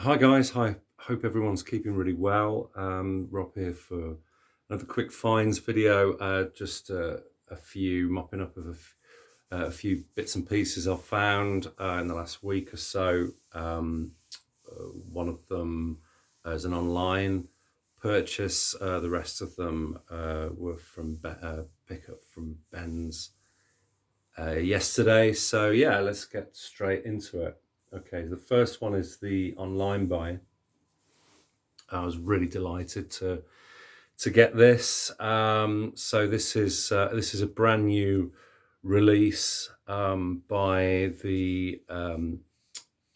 Hi guys, hi. Hope everyone's keeping really well. Rob here for another quick finds video. Just a few mopping up of a few bits and pieces I've found in the last week or so. One of them is an online purchase. The rest of them were from pickup from Ben's yesterday. So yeah, let's get straight into it. Okay, the first one is the online buy. I was really delighted to get this. So this is a brand new release by the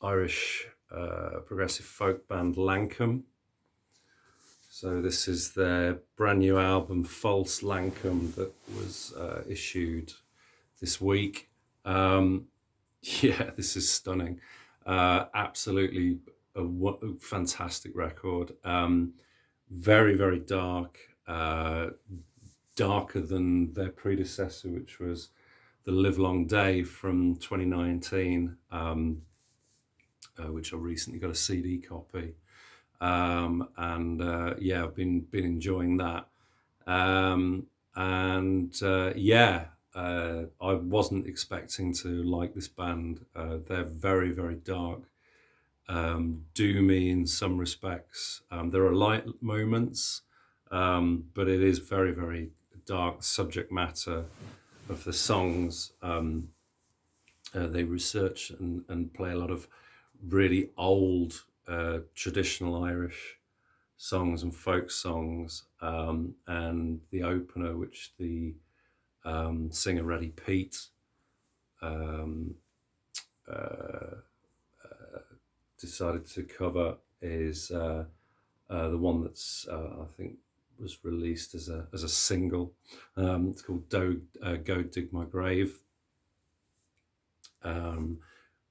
Irish progressive folk band Lankum. So this is their brand new album False Lankum that was issued this week. Yeah, this is stunning. Absolutely a fantastic record. Very, very dark, darker than their predecessor, which was The Livelong Day from 2019, which I recently got a CD copy. And yeah, I've been enjoying that. Yeah, I wasn't expecting to like this band. They're very, very dark, doomy in some respects. There are light moments, but it is very, very dark subject matter of the songs. They research and play a lot of really old traditional Irish songs and folk songs. And the opener, which the singer Reddy Pete um, uh, decided to cover, is the one that's I think was released as a single. It's called "Go Dig My Grave," um,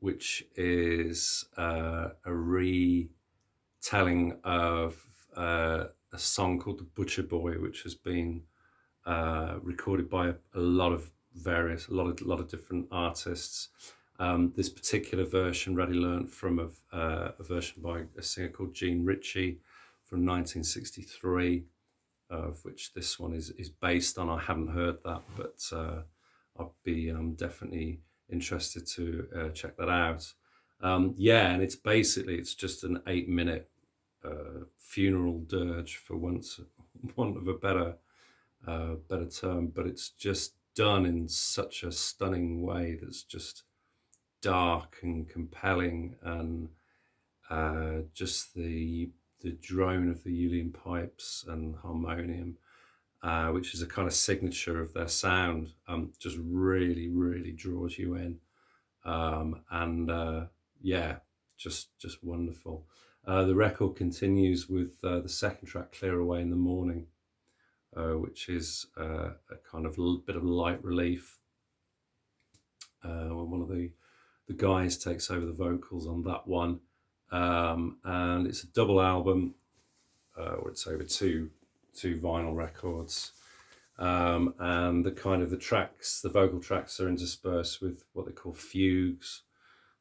which is a retelling of a song called "The Butcher Boy," which has been recorded by a lot of different artists. This particular version Reddy learnt from a version by a singer called Jean Ritchie from 1963, of which this one is based on. I haven't heard that, but I'll be definitely interested to check that out. Yeah, and it's just an 8-minute funeral dirge, for once, want of a better term, but it's just done in such a stunning way that's just dark and compelling, and just the drone of the uilleann pipes and harmonium, which is a kind of signature of their sound, just really, really draws you in. And Yeah, just wonderful. The record continues with the second track, "Clear Away in the Morning," which is a kind of bit of light relief when one of the guys takes over the vocals on that one. And it's a double album, or it's over two vinyl records. And the vocal tracks are interspersed with what they call fugues.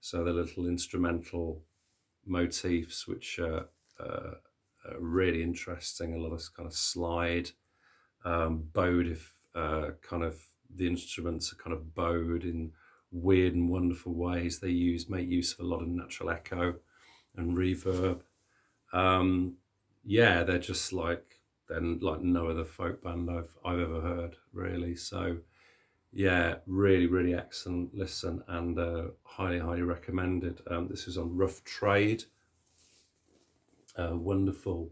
So the little instrumental motifs, which are really interesting. A lot of kind of slide, bowed, if kind of the instruments are kind of bowed in weird and wonderful ways. They make use of a lot of natural echo and reverb. Yeah, they're like no other folk band I've ever heard, really. So yeah, really, really excellent listen, and highly recommended. This is on Rough Trade. Wonderful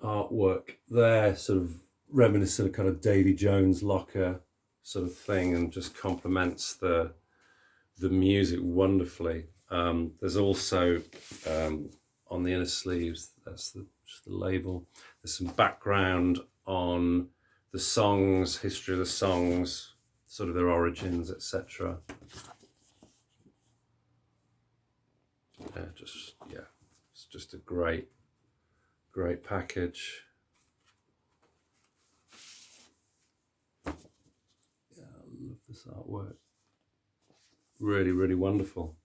artwork there, sort of reminiscent of kind of Davy Jones locker sort of thing, and just complements the music wonderfully. There's also on the inner sleeves, just the label, there's some background on the songs, history of the songs, sort of their origins, etc. Yeah, it's just a great package. Yeah, I love this artwork. Really, really wonderful.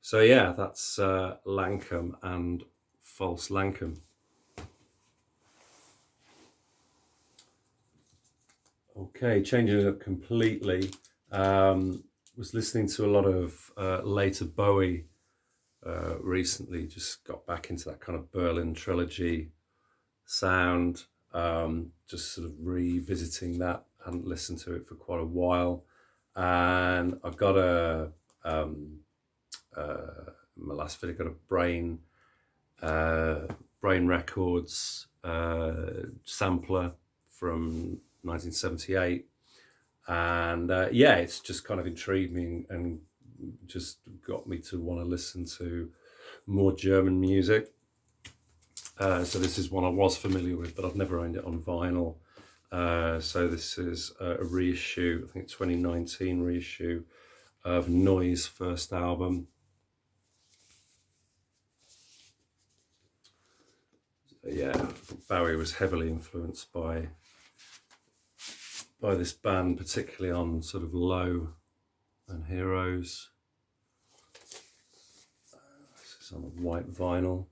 So yeah, that's Lankum and False Lankum. Okay, changing it up completely. Was listening to a lot of later Bowie recently. Just got back into that kind of Berlin trilogy sound. Just sort of revisiting that. Hadn't listened to it for quite a while, and I've got my last video got a Brain Records sampler from 1978, and yeah, it's just kind of intrigued me and just got me to want to listen to more German music. So this is one I was familiar with, but I've never owned it on vinyl. So this is a reissue, I think 2019 reissue of Noise' first album. Yeah, Bowie was heavily influenced by this band, particularly on sort of Low and Heroes. This is on a white vinyl.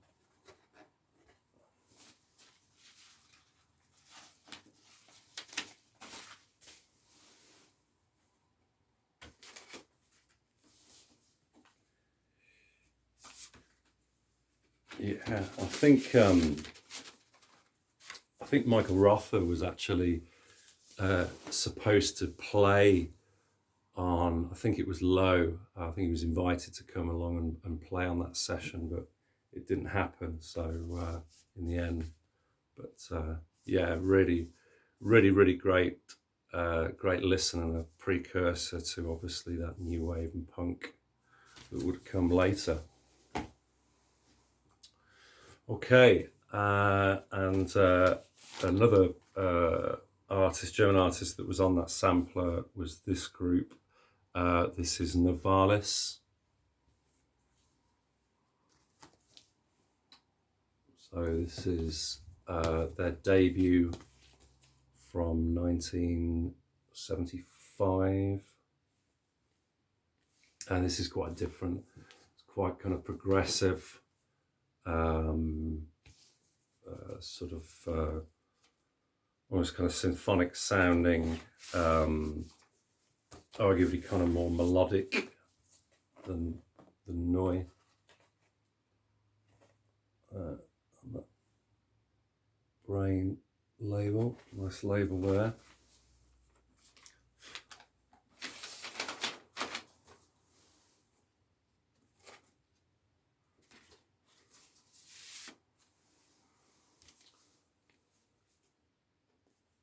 Yeah, I think Michael Rother was actually supposed to play on, I think it was Low. I think he was invited to come along and play on that session, but it didn't happen. So in the end, but yeah, really great, great listen, and a precursor to obviously that new wave and punk that would come later. Okay, and another German artist that was on that sampler was this group. This is Novalis. So this is their debut from 1975. And this is quite different. It's quite kind of progressive, sort of almost kind of symphonic sounding, arguably kind of more melodic than Neu. That Brain label, nice label there.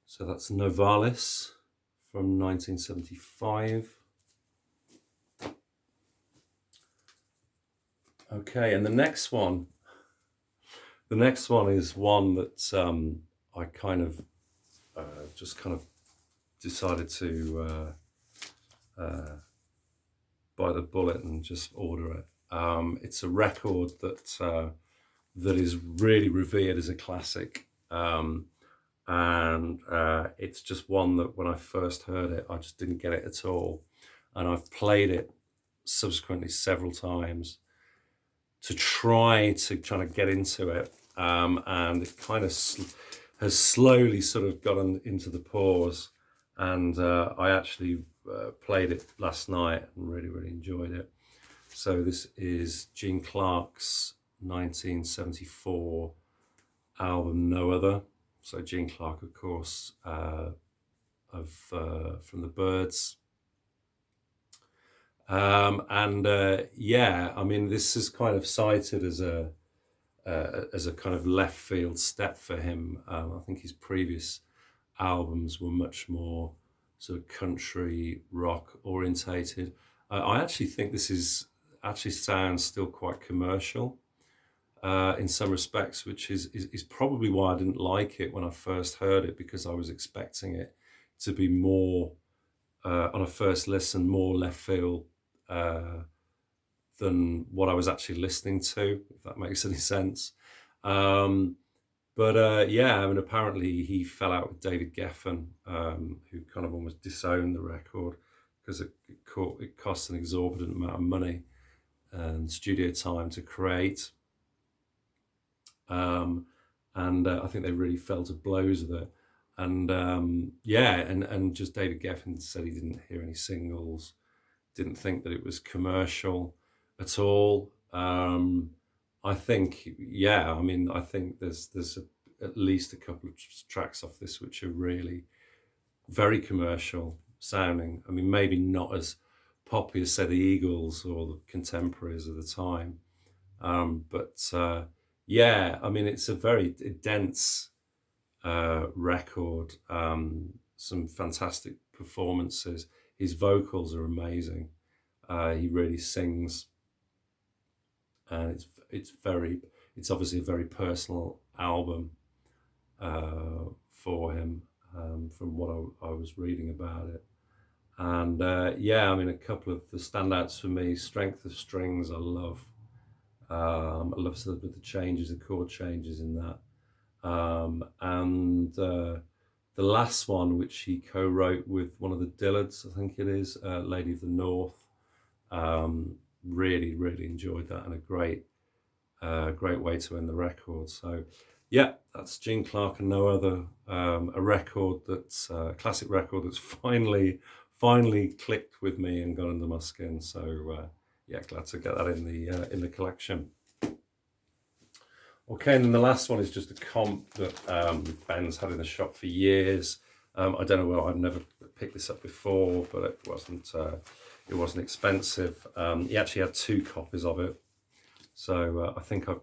So that's Novalis from 1975. Okay, and the next one is one that I kind of just kind of decided to bite the bullet and just order it. It's a record that is really revered as a classic. And it's just one that when I first heard it, I just didn't get it at all. And I've played it subsequently several times to try to get into it. And it kind of has slowly sort of gotten into the pores. And I actually played it last night and really enjoyed it. So this is Gene Clark's 1974 album, No Other. So Gene Clark, of course, from the Byrds. Yeah, I mean, this is kind of cited as a kind of left field step for him. I think his previous albums were much more sort of country rock orientated. I actually think this sounds still quite commercial in some respects, which is probably why I didn't like it when I first heard it, because I was expecting it to be more on a first listen, more left field than what I was actually listening to, if that makes any sense. But yeah, I mean, apparently he fell out with David Geffen, who kind of almost disowned the record because it cost an exorbitant amount of money. and studio time to create. And I think they really fell to blows with it. And yeah, and just David Geffen said he didn't hear any singles, didn't think that it was commercial at all. I think, yeah, I mean, I think there's at least a couple of tracks off this which are really very commercial sounding. I mean, maybe not as poppy as, say, the Eagles or the contemporaries of the time. But yeah, I mean, it's a very dense record. Some fantastic performances. His vocals are amazing. He really sings, and it's obviously a very personal album for him, from what I was reading about it. And yeah, I mean, a couple of the standouts for me: Strength of Strings, I love. I love sort of the changes, the chord changes in that. And the last one, which he co-wrote with one of the Dillards, I think it is, Lady of the North. Really, really enjoyed that, and a great way to end the record. So yeah, that's Gene Clark and No Other, a record that's a classic record that's finally clicked with me and got under my skin. So yeah, glad to get that in the collection. Okay, and then the last one is just a comp that Ben's had in the shop for years. I don't know whether I've never picked this up before, but it wasn't expensive. He actually had 2 copies of it, so I think I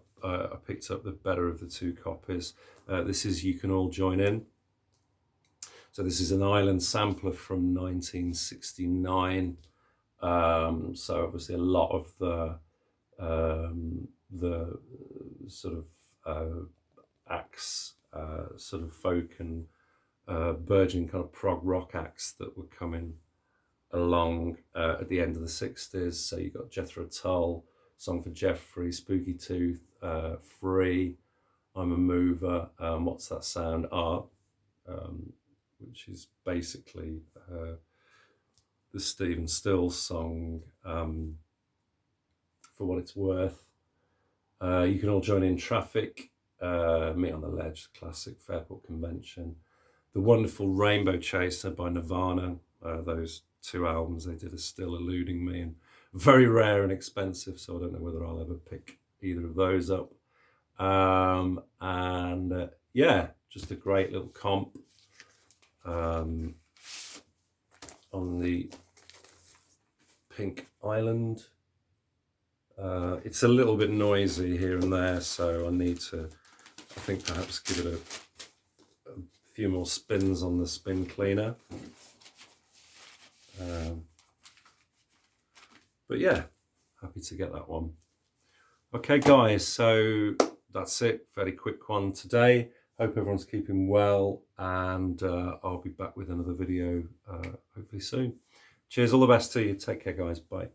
picked up the better of the 2 copies. This is You Can All Join In. So this is an Island sampler from 1969. So obviously a lot of the sort of acts, sort of folk and burgeoning kind of prog rock acts that were coming along at the end of the 60s. So you got Jethro Tull, Song for Jeffrey, Spooky Tooth, Free, I'm a Mover, What's That Sound, Art, which is basically the Stephen Stills song, For What It's Worth. You Can All Join In, Traffic, Meet on the Ledge, classic Fairport Convention, The Wonderful Rainbow Chaser by Nirvana. Those 2 albums they did are still eluding me and very rare and expensive, so I don't know whether I'll ever pick either of those up. And yeah, just a great little comp on the Pink Island. It's a little bit noisy here and there, so I need to, I think, perhaps give it a few more spins on the spin cleaner. But yeah, happy to get that one. Okay guys, so that's it. Very quick one today. Hope everyone's keeping well, and I'll be back with another video hopefully soon. Cheers, all the best to you. Take care guys, bye.